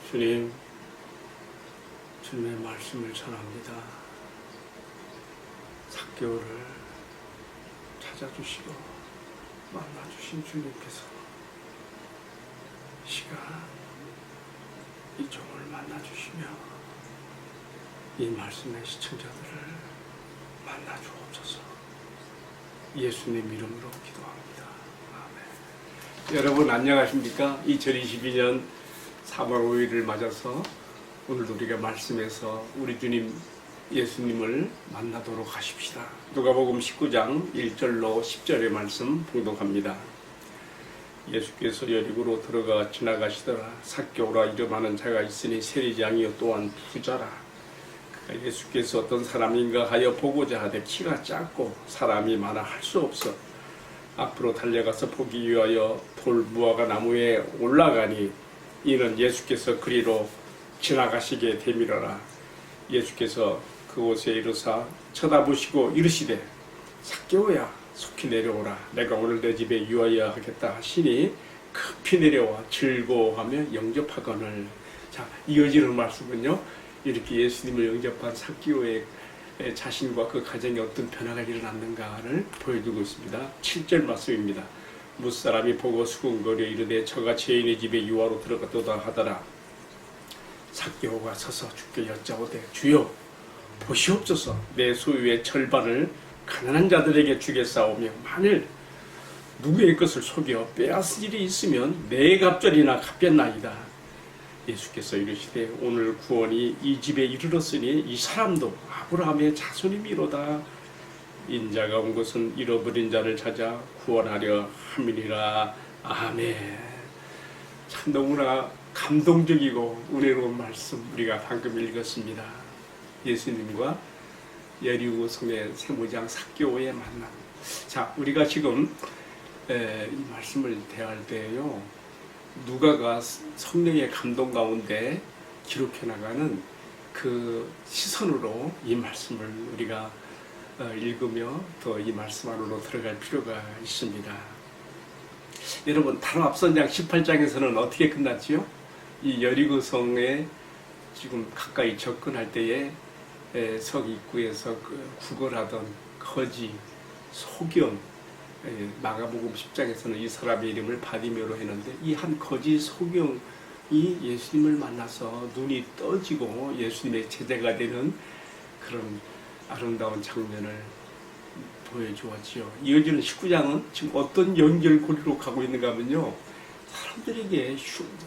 주님, 주님의 말씀을 전합니다. 삭개오를 찾아주시고 만나주신 주님께서 시간 이 종을 만나주시며 이 말씀의 시청자들을 만나주옵소서. 예수님 이름으로 기도합니다. 아멘. 여러분 안녕하십니까? 2022년 3월 5일을 맞아서 오늘도 우리가 말씀에서 우리 주님 예수님을 만나도록 하십시다. 누가복음 19장 1절로 10절의 말씀 봉독합니다. 예수께서 여리고로 들어가 지나가시더라. 삭개오라 이름하는 자가 있으니 세리장이요 또한 부자라. 그가 예수께서 어떤 사람인가 하여 보고자 하되 키가 작고 사람이 많아 할 수 없어 앞으로 달려가서 보기 위하여 돌 무화과 나무에 올라가니 이는 예수께서 그리로 지나가시게 되밀어라. 예수께서 그곳에 이르사 쳐다보시고 이르시되 삭개오야 속히 내려오라. 내가 오늘 내 집에 유하여 하겠다 하시니 급히 내려와 즐거워하며 영접하거늘. 자, 이어지는 말씀은요, 이렇게 예수님을 영접한 삭개오의 자신과 그 가정에 어떤 변화가 일어났는가를 보여주고 있습니다. 7절 말씀입니다. 무사람이 보고 수군거려 이르되 저가 죄인의 집에 유하로 들어갔도다 하더라. 삭개오가 서서 주께 여짜오되 주여 보시옵소서. 내 소유의 절반을 가난한 자들에게 주겠사오며 만일 누구의 것을 속여 빼앗을 일이 있으면 네 갑절이나 갚겠나이다. 예수께서 이르시되 오늘 구원이 이 집에 이르렀으니 이 사람도 아브라함의 자손이미로다. 인자가 온 것은 잃어버린 자를 찾아 구원하려 함이니라. 아멘. 참 너무나 감동적이고 은혜로운 말씀 우리가 방금 읽었습니다. 예수님과 여리고 성의 세무장 삭개오의 만남. 자, 우리가 지금 이 말씀을 대할 때요, 누가가 성령의 감동 가운데 기록해 나가는 그 시선으로 이 말씀을 우리가 읽으며 또 이 말씀 안으로 들어갈 필요가 있습니다. 여러분, 다른 앞선장 18장에서는 어떻게 끝났지요? 이 여리고성에 지금 가까이 접근할 때에 성 입구에서 구걸하던 거지, 소경, 마가복음 10장에서는 이 사람의 이름을 바디메로 했는데 이 한 거지 소경이 예수님을 만나서 눈이 떠지고 예수님의 제자가 되는 그런 아름다운 장면을 보여주었지요. 이어지는 19장은 지금 어떤 연결고리로 가고 있는가 하면요, 사람들에게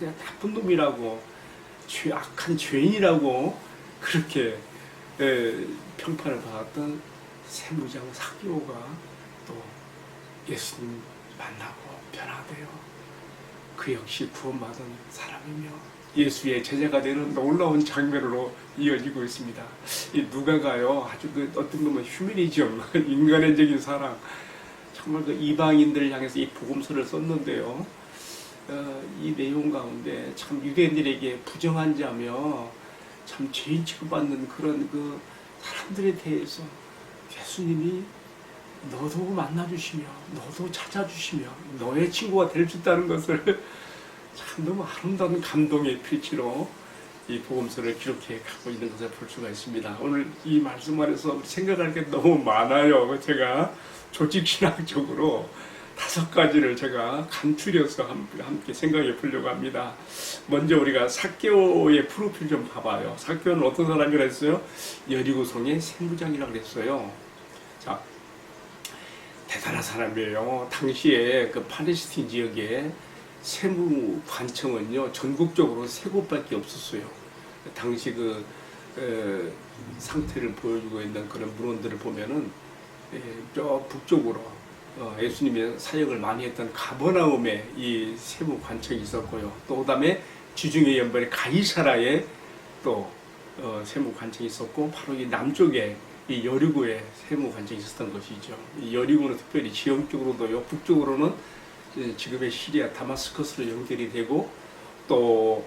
나쁜 놈이라고, 악한 죄인이라고 그렇게 평판을 받았던 세무장 삭개오가 또 예수님 만나고 변화되어 그 역시 구원받은 사람이며 예수의 제자가 되는 놀라운 장면으로 이어지고 있습니다. 이 누가가요, 아주 어떤 보면 휴머니즘, 인간적인 사랑, 정말 그 이방인들을 향해서 이 복음서를 썼는데요, 이 내용 가운데 참 유대인들에게 부정한 자며 참 죄인 취급받는 그런 그 사람들에 대해서 예수님이 너도 만나주시며 너도 찾아주시며 너의 친구가 될 수 있다는 것을 참 너무 아름다운 감동의 필치로 이 복음서를 기록해 가고 있는 것을 볼 수가 있습니다. 오늘 이 말씀 안에서 생각할 게 너무 많아요. 제가 조직신학적으로 5가지를 제가 간추려서 함께 생각해 보려고 합니다. 먼저 우리가 삭개오의 프로필 좀 봐봐요. 삭개오는 어떤 사람이라 했어요? 여리고성의 세무장이라고 그랬어요. 자, 대단한 사람이에요. 당시에 그 팔레스틴 지역에 세무관청은요, 전국적으로 3곳밖에 없었어요. 당시 그 상태를 보여주고 있는 그런 문헌들을 보면은 저 북쪽으로 예수님의 사역을 많이 했던 가버나움에 이 세무관청이 있었고요. 또 그다음에 지중해 연변의 가이사라에 또 세무관청이 있었고, 바로 이 남쪽에 이 여리고에 세무관청이 있었던 것이죠. 이 여리고는 특별히 지형적으로도요, 북쪽으로는 지금의 시리아 다마스커스로 연결이 되고, 또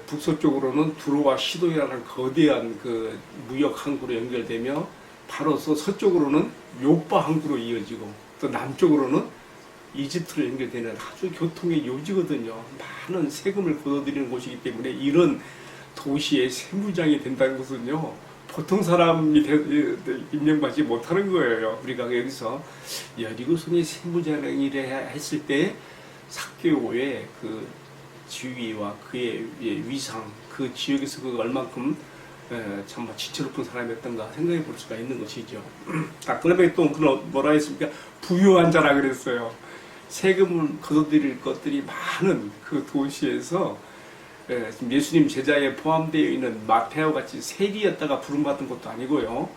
북서쪽으로는 두로와 시도이라는 거대한 그 무역 항구로 연결되며, 바로 서쪽으로는 요빠 항구로 이어지고, 또 남쪽으로는 이집트로 연결되는 아주 교통의 요지거든요. 많은 세금을 걷어들이는 곳이기 때문에 이런 도시의 세무장이 된다는 것은요, 보통 사람이 임명받지 못하는 거예요. 우리가 여기서 여리고성의 세무장이라 했을 때 삭개오의 그 지위와 그의 위상, 그 지역에서 그 얼만큼 정말 지체높은 사람이었던가 생각해 볼 수가 있는 것이죠. 그러면 또 뭐라 했습니까? 부유한 자라 그랬어요. 세금을 걷어들일 것들이 많은 그 도시에서 예수님 제자에 포함되어 있는 마태와 같이 세리였다가 부름받은 것도 아니고요.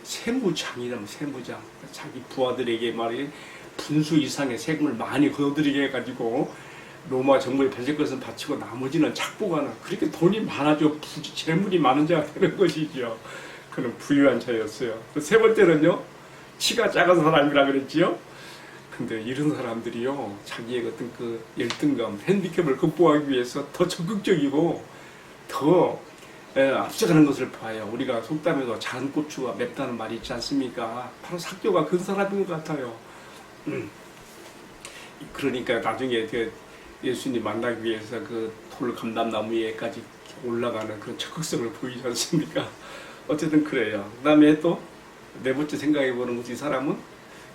세무장이라면 세무장. 자기 부하들에게 말이 분수 이상의 세금을 많이 걷어들이게 해가지고 로마 정부에 바칠 것은 바치고 나머지는 착복하는, 그렇게 돈이 많아져 재물이 많은 자가 되는 것이죠. 그는 부유한 자였어요. 세 번째는요, 키가 작은 사람이라 그랬지요. 근데 이런 사람들이요, 자기의 어떤 그 열등감, 핸디캡을 극복하기 위해서 더 적극적이고 더 앞서가는 것을 봐요. 우리가 속담에도 작은 고추가 맵다는 말이 있지 않습니까? 바로 삭개오가 그 사람인 것 같아요. 그러니까 나중에 예수님 만나기 위해서 그 돌 감람나무 위에까지 올라가는 그런 적극성을 보이지 않습니까? 어쨌든 그래요. 그 다음에 또 네 번째 생각해 보는 것이, 이 사람은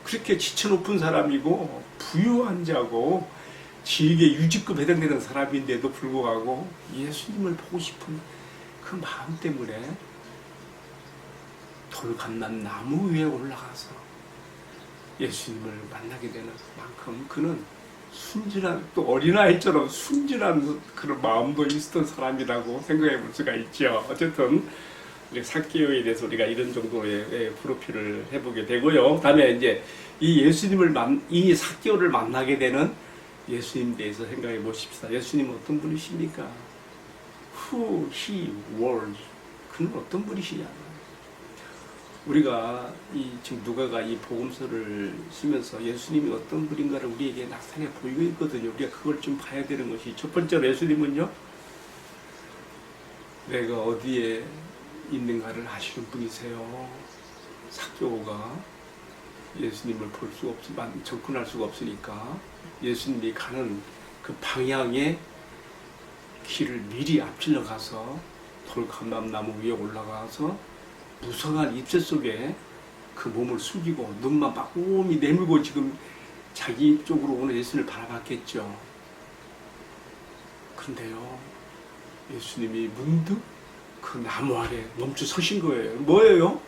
그렇게 지체 높은 사람이고 부유한 자고 지역의 유지급 해당되는 사람인데도 불구하고 예수님을 보고 싶은 그 마음 때문에 돌 감람나무 위에 올라가서 예수님을 만나게 되는 만큼 그는 순진한, 또 어린아이처럼 순진한 그런 마음도 있었던 사람이라고 생각해 볼 수가 있죠. 어쨌든 우리 삭개오에 대해서 우리가 이런 정도의 프로필을 해보게 되고요. 다음에 이제 이 삭개오를 만나게 되는 예수님에 대해서 생각해 보십시다. 예수님은 어떤 분이십니까? Who he was. 그는 어떤 분이시냐? 우리가 지금 누가가 이 복음서를 쓰면서 예수님이 어떤 분인가를 우리에게 나타내 보이고 있거든요. 우리가 그걸 좀 봐야 되는 것이, 첫 번째로 예수님은요, 내가 어디에 있는가를 아시는 분이세요. 삭개오가 예수님을 볼 수가 없지만 접근할 수가 없으니까 예수님이 가는 그 방향의 길을 미리 앞질러 가서 돌 감람나무 위에 올라가서 무성한 잎새 속에 그 몸을 숙이고 눈만 빠꼼히 내밀고 지금 자기 쪽으로 오는 예수님을 바라봤겠죠. 그런데요, 예수님이 문득 그 나무 아래 멈춰 서신 거예요. 뭐예요?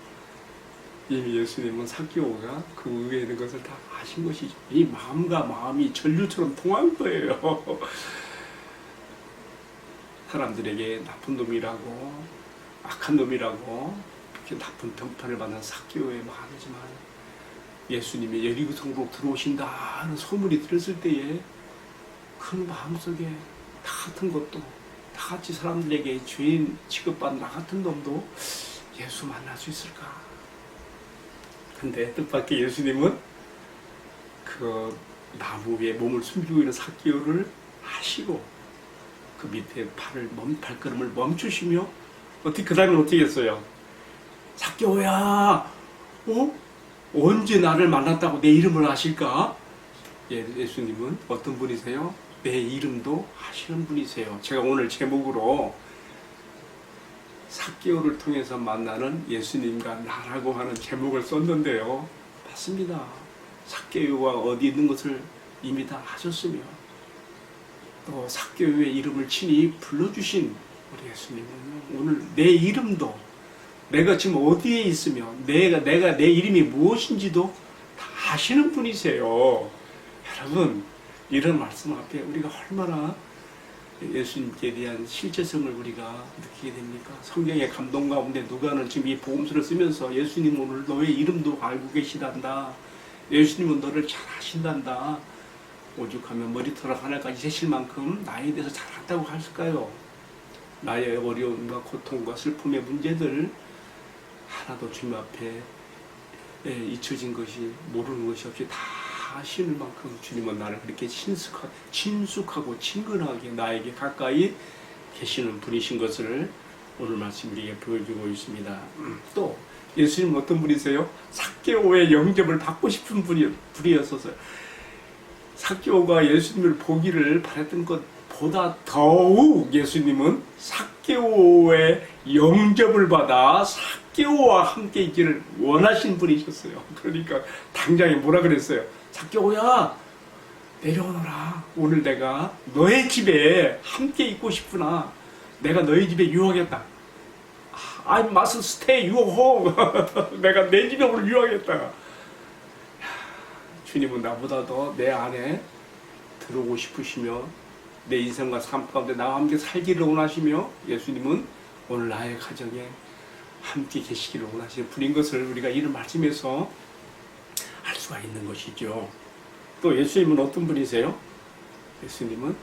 이미 예수님은 삭개오가 그 위에 있는 것을 다 아신 것이죠. 이 마음과 마음이 전류처럼 통한 거예요. 사람들에게 나쁜 놈이라고, 악한 놈이라고 이렇게 나쁜 평판을 받는 삭개오의 마음이지만, 예수님이 여리고성으로 들어오신다는 소문이 들었을 때에 그 마음속에 나 같은 것도, 다 같이 사람들에게 죄인 취급받는 나 같은 놈도 예수 만날 수 있을까? 근데 뜻밖의 예수님은 그 나무 위에 몸을 숨기고 있는 삭개오를 아시고 그 밑에 발걸음을 멈추시며 그 다음에 어떻게 했어요? 삭개오야, 언제 나를 만났다고 내 이름을 아실까? 예수님은 어떤 분이세요? 내 이름도 아시는 분이세요. 제가 오늘 제목으로 삭개오를 통해서 만나는 예수님과 나라고 하는 제목을 썼는데요. 맞습니다. 삭개오가 어디 있는 것을 이미 다 아셨으며 또 삭개오의 이름을 친히 불러주신 우리 예수님은 오늘 내 이름도, 내가 지금 어디에 있으며 내가 내 이름이 무엇인지도 다 아시는 분이세요. 여러분, 이런 말씀 앞에 우리가 얼마나 예수님께 대한 실제성을 우리가 느끼게 됩니까? 성경의 감동 가운데 누가는 지금 이 복음서를 쓰면서 예수님 오늘 너의 이름도 알고 계시단다. 예수님은 너를 잘 아신단다. 오죽하면 머리털 하나까지 세실 만큼 나에 대해서 잘 안다고 하실까요? 나의 어려움과 고통과 슬픔의 문제들 하나도 주님 앞에 잊혀진 것이, 모르는 것이 없이 다 아시는 만큼 주님은 나를 그렇게 친숙하고 친근하게 나에게 가까이 계시는 분이신 것을 오늘 말씀 우리에게 보여주고 있습니다. 또 예수님은 어떤 분이세요? 삭개오의 영접을 받고 싶은 분이었어요. 삭개오가 예수님을 보기를 바랬던 것보다 더욱 예수님은 삭개오의 영접을 받아 삭개오와 함께 있기를 원하신 분이셨어요. 그러니까 당장에 뭐라 그랬어요? 삭개오야, 내려오너라. 오늘 내가 너의 집에 함께 있고 싶구나. 내가 너희 집에 유하겠다. I must stay your home. 내가 내 집에 오늘 유하겠다. 주님은 나보다도 내 안에 들어오고 싶으시며 내 인생과 삶 가운데 나와 함께 살기를 원하시며 예수님은 오늘 나의 가정에 함께 계시기를 원하시는 분인 것을 우리가 이런 말씀에서 알 수가 있는 것이죠. 또 예수님은 어떤 분이세요? 예수님은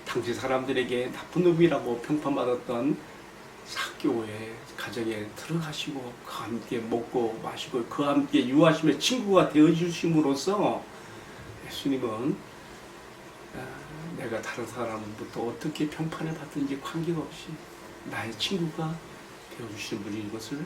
당시 사람들에게 나쁜 놈이라고 평판받았던 삭개오의 가정에 들어가시고 그와 함께 먹고 마시고 그와 함께 유하심의 친구가 되어주심으로써 예수님은 내가 다른 사람부터 어떻게 평판을 받든지 관계없이 나의 친구가 되어주시는 분인 것을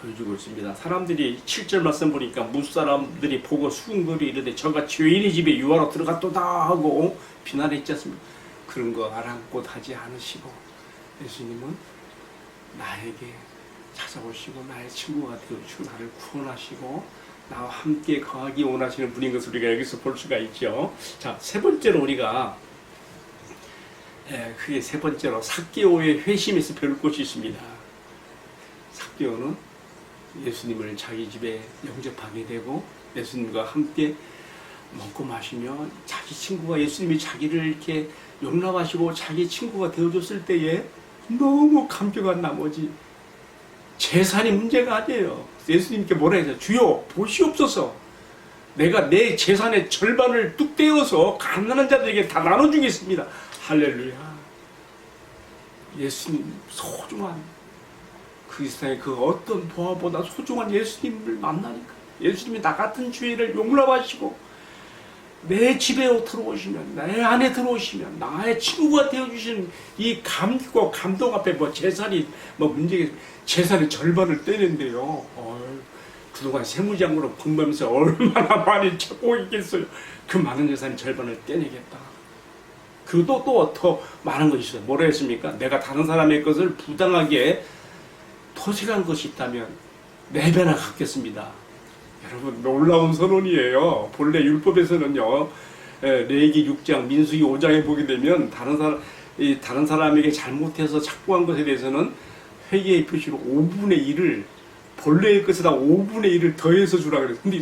보여주고 있습니다. 사람들이 7절 말씀 보니까 무사람들이 보고 수군거리 이르되 저가 죄인의 집에 유하러 들어갔도다 하고 비난했지 않습니까? 그런 거 아랑곳 하지 않으시고 예수님은 나에게 찾아오시고 나의 친구가 되어주시고 나를 구원하시고 나와 함께 거하기 원하시는 분인 것을 우리가 여기서 볼 수가 있죠. 자, 세 번째로 우리가 그게 세 번째로 삭개오의 회심에서 배울 것이 있습니다. 삭개오는 예수님을 자기 집에 영접하게 되고 예수님과 함께 먹고 마시며 자기 친구가 예수님이 자기를 이렇게 용납하시고 자기 친구가 되어줬을 때에 너무 감격한 나머지 재산이 문제가 아니에요. 예수님께 뭐라 했어요? 주여 보시옵소서. 내가 내 재산의 절반을 뚝 떼어서 가난한 자들에게 다 나눠주겠습니다. 할렐루야. 예수님 소중한 그 세상의 그 어떤 보화보다 소중한 예수님을 만나니까 예수님이 나 같은 죄인을 용납하시고 내 집에 들어오시면 내 안에 들어오시면 나의 친구가 되어주시는 이 감격과 감동 앞에 뭐 재산이 뭐 문제가 재산의 절반을 떼는데요. 그동안 세무장으로 공부하면서 얼마나 많이 찾고 있겠어요. 그 많은 재산의 절반을 떼내겠다. 그리고 또 더 많은 것이 있어요. 뭐라 했습니까? 내가 다른 사람의 것을 부당하게 토색한 것이 있다면 4배나 갚겠습니다. 여러분 놀라운 선언이에요. 본래 율법에서는요. 레위기 6장, 민수기 5장에 보게 되면 다른 사람에게 잘못해서 착보한 것에 대해서는 회개의 표시로 5분의 1을 본래의 것에다 5분의 1을 더해서 주라 그랬어요. 근데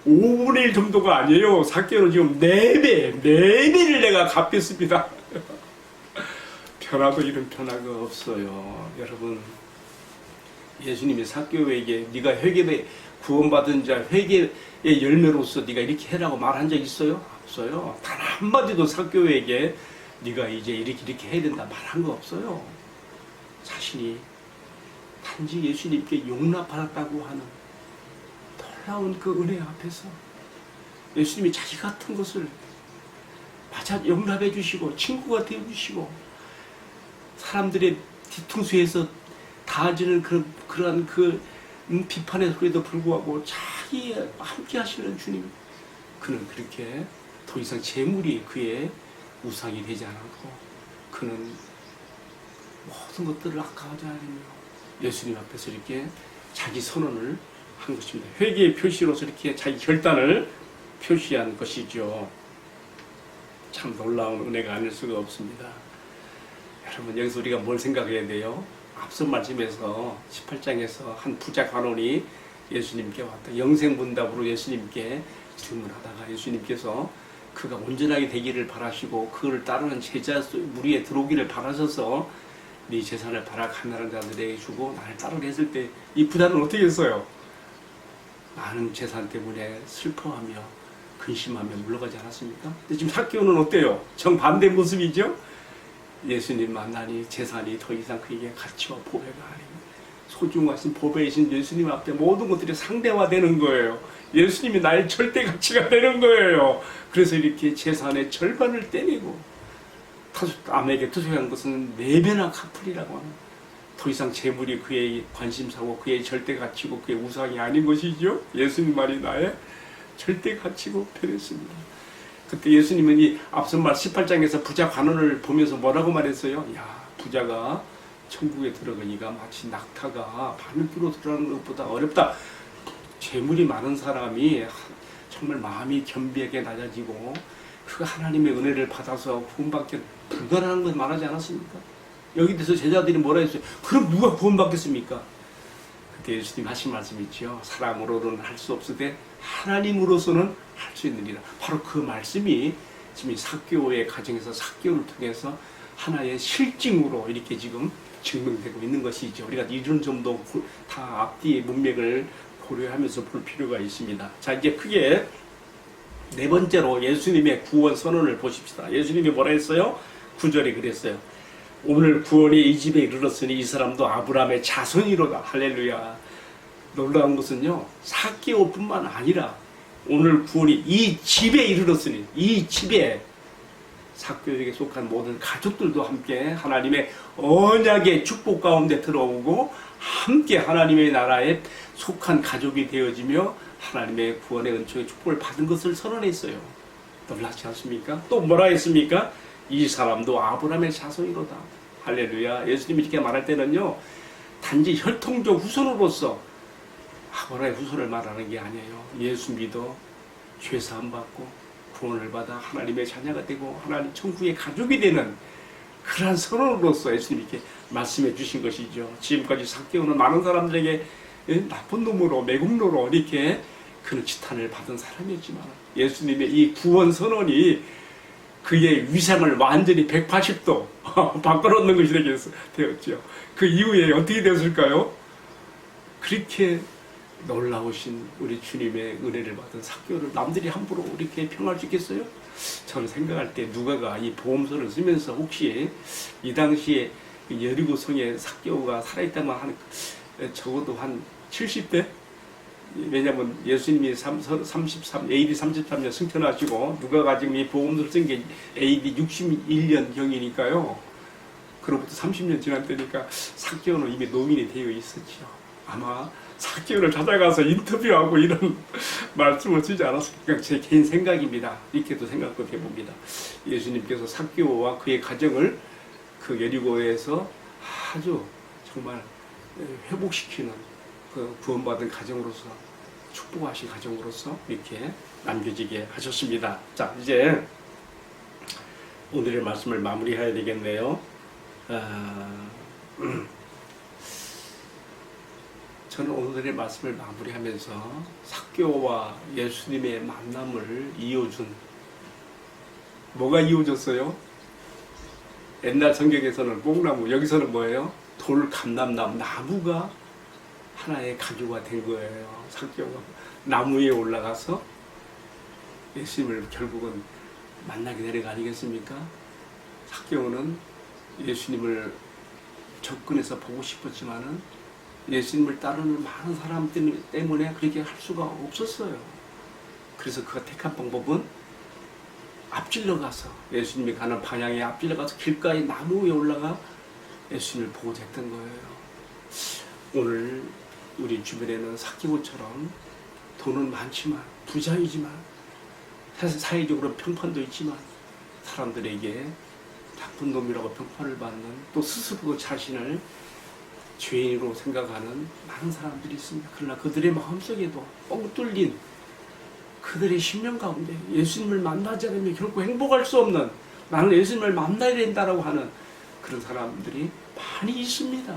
5분의 1 정도가 아니에요. 삭개오는 지금 4배를 내가 갚겠습니다. 변화도 이런 변화가 없어요. 여러분 예수님이 삭개오에게 네가 회개에 구원받은 자 회개의 열매로서 네가 이렇게 해라고 말한 적 있어요? 없어요. 단 한마디도 삭개오에게 네가 이제 이렇게 해야 된다 말한 거 없어요. 자신이 단지 예수님께 용납받았다고 하는 놀라운 그 은혜 앞에서 예수님이 자기 같은 것을 맞아 용납해 주시고 친구가 되어 주시고 사람들의 뒤통수에서 다지는 그러한 비판의 소리에도 불구하고 자기와 함께 하시는 주님, 그는 그렇게 더 이상 재물이 그의 우상이 되지 않았고 그는 모든 것들을 아까워하지 않으며 예수님 앞에서 이렇게 자기 선언을 한 것입니다. 회개의 표시로서 이렇게 자기 결단을 표시한 것이죠. 참 놀라운 은혜가 아닐 수가 없습니다. 여러분 여기서 우리가 뭘 생각해야 돼요? 앞서 말씀에서 18장에서 한 부자 관원이 예수님께 왔다. 영생문답으로 예수님께 질문하다가 예수님께서 그가 온전하게 되기를 바라시고 그를 따르는 제자 무리에 들어오기를 바라셔서 네 재산을 팔아 가난한 자들에게 주고 나를 따르게 했을 때 이 부자는 어떻게 했어요? 많은 재산 때문에 슬퍼하며 근심하며 물러가지 않았습니까? 근데 지금 삭개오는 어때요? 정반대 모습이죠? 예수님 만나니 재산이 더 이상 그에게 가치와 보배가 아니고 소중하신 보배이신 예수님 앞에 모든 것들이 상대화되는 거예요. 예수님이 나의 절대 가치가 되는 거예요. 그래서 이렇게 재산의 절반을 떼내고 남에게 투석한 것은 4배나 갚으리라고 합니다. 더 이상 재물이 그의 관심사고 그의 절대 가치고 그의 우상이 아닌 것이죠. 예수님 말이 나의 절대 가치고 변했습니다. 그때 예수님은 이 앞선 말 18장에서 부자 관원을 보면서 뭐라고 말했어요? 야, 부자가 천국에 들어가기가 마치 낙타가 바늘귀로 들어가는 것보다 어렵다. 재물이 많은 사람이 정말 마음이 겸비하게 낮아지고 그 하나님의 은혜를 받아서 구원받기 불가능한 것 말하지 않았습니까? 여기 대해서 제자들이 뭐라 했어요? 그럼 누가 구원받겠습니까? 그때 예수님 하신 말씀이 있죠. 사람으로는 할 수 없으되 하나님으로서는 할 수 있느니라. 바로 그 말씀이 지금 이 삭개오의 가정에서 삭개오를 통해서 하나의 실증으로 이렇게 지금 증명되고 있는 것이죠. 우리가 이런 점도 다 앞뒤의 문맥을 고려하면서 볼 필요가 있습니다. 자, 이제 크게 네 번째로 예수님의 구원 선언을 보십시다. 예수님이 뭐라 했어요? 9절에 그랬어요. 오늘 구원이 이 집에 이르렀으니 이 사람도 아브라함의 자손이로다. 할렐루야. 놀라운 것은요, 삭개오뿐만 아니라 오늘 구원이 이 집에 이르렀으니 이 집에 삭개오에게 속한 모든 가족들도 함께 하나님의 언약의 축복 가운데 들어오고 함께 하나님의 나라에 속한 가족이 되어지며 하나님의 구원의 은총의 축복을 받은 것을 선언했어요. 놀랍지 않습니까? 또 뭐라 했습니까? 이 사람도 아브라함의 자손이로다. 할렐루야. 예수님이 이렇게 말할 때는요, 단지 혈통적 후손으로서 아브라함의 후손을 말하는 게 아니에요. 예수 믿어 죄사함 받고 구원을 받아 하나님의 자녀가 되고 하나님 천국의 가족이 되는 그러한 선언으로서 예수님이 이렇게 말씀해 주신 것이죠. 지금까지 삭개오는 많은 사람들에게 나쁜 놈으로 매국노로 이렇게 그는 지탄을 받은 사람이었지만 예수님의 이 구원 선언이 그의 위상을 완전히 180도 바꿔놓는 것이 되었죠. 그 이후에 어떻게 되었을까요? 그렇게 놀라우신 우리 주님의 은혜를 받은 삭개오를 남들이 함부로 이렇게 평할 수 있겠어요? 저는 생각할 때 누가가 이 보험서를 쓰면서 혹시 이 당시에 여리고 성에 삭개오가 살아있다면 한 적어도 한 70대? 왜냐하면 예수님이 AD 33년 승천하시고 누가가 지금 이 보험서를 쓴 게 AD 61년 경이니까요. 그로부터 30년 지난 때니까 삭개오는 이미 노인이 되어 있었죠. 아마 삭개오를 찾아가서 인터뷰하고 이런 말씀을 쓰지 않았을까. 제 개인 생각입니다. 이렇게도 생각도 해봅니다. 예수님께서 삭개오와 그의 가정을 그 여리고에서 아주 정말 회복시키는 그 구원받은 가정으로서 축복하신 가정으로서 이렇게 남겨지게 하셨습니다. 자, 이제 오늘의 말씀을 마무리해야 되겠네요. 저는 오늘의 말씀을 마무리하면서 삭개오와 예수님의 만남을 이어준 뭐가 이어졌어요? 옛날 성경에서는 뽕나무, 여기서는 뭐예요? 돌 감람나무, 나무가 하나의 가교가 된 거예요. 삭개오가 나무 위에 올라가서 예수님을 결국은 만나게 되는 거 아니겠습니까? 삭개오는 예수님을 접근해서 보고 싶었지만은 예수님을 따르는 많은 사람 때문에 그렇게 할 수가 없었어요. 그래서 그가 택한 방법은 앞질러 가서 예수님이 가는 방향에 앞질러 가서 길가에 나무 위에 올라가 예수님을 보고 됐던 거예요. 오늘 우리 주변에는 삭개오처럼 돈은 많지만 부자이지만 사실 사회적으로 평판도 있지만 사람들에게 나쁜 놈이라고 평판을 받는 또 스스로 자신을 죄인으로 생각하는 많은 사람들이 있습니다. 그러나 그들의 마음속에도 뻥 뚫린 그들의 심령 가운데 예수님을 만나지 않으면 결코 행복할 수 없는, 나는 예수님을 만나야 된다라고 하는 그런 사람들이 많이 있습니다.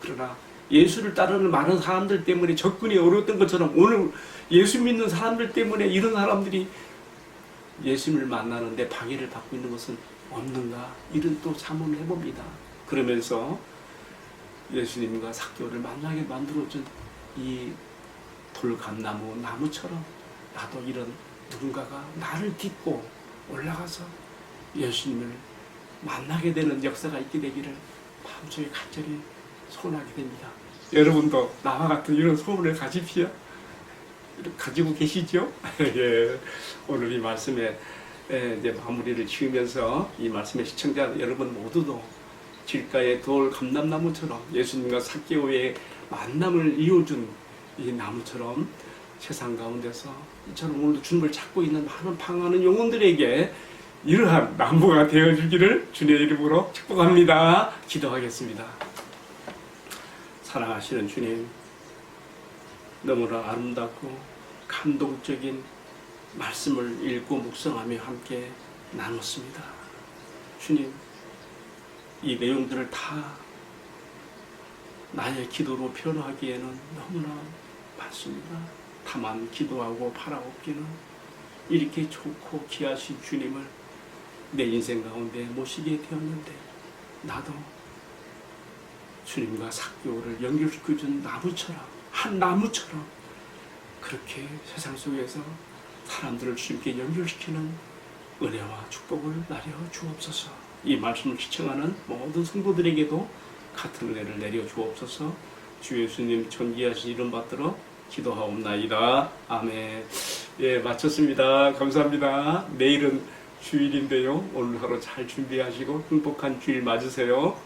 그러나 예수를 따르는 많은 사람들 때문에 접근이 어려웠던 것처럼 오늘 예수 믿는 사람들 때문에 이런 사람들이 예수님을 만나는데 방해를 받고 있는 것은 없는가, 이런 또 자문을 해봅니다. 그러면서 예수님과 삭개오를 만나게 만들어준 이 돌감나무, 나무처럼 나도 이런 누군가가 나를 딛고 올라가서 예수님을 만나게 되는 역사가 있게 되기를 마음속에 간절히 소원하게 됩니다. 여러분도 나와 같은 이런 소원을 가지십시오. 가지고 계시죠? 예. 오늘 이 말씀에 이제 마무리를 지으면서 이 말씀의 시청자 여러분 모두도 길가의 돌 감람나무처럼 예수님과 삭개오의 만남을 이어준 이 나무처럼 세상 가운데서 이처럼 오늘도 주님을 찾고 있는 많은 방황하는 영혼들에게 이러한 나무가 되어주기를 주님의 이름으로 축복합니다. 기도하겠습니다. 사랑하시는 주님, 너무나 아름답고 감동적인 말씀을 읽고 묵상하며 함께 나눴습니다. 주님, 이 내용들을 다 나의 기도로 표현하기에는 너무나 많습니다. 다만 기도하고 바라옵기는 이렇게 좋고 귀하신 주님을 내 인생 가운데 모시게 되었는데, 나도 주님과 사귐을 연결시켜준 나무처럼, 한 나무처럼 그렇게 세상 속에서 사람들을 주님께 연결시키는 은혜와 축복을 나려 주옵소서. 이 말씀을 시청하는 모든 성도들에게도 같은 은혜를 내려 주옵소서. 주 예수님 존귀하신 이름 받들어 기도하옵나이다. 아멘. 예, 마쳤습니다. 감사합니다. 내일은 주일인데요. 오늘 하루 잘 준비하시고 행복한 주일 맞으세요.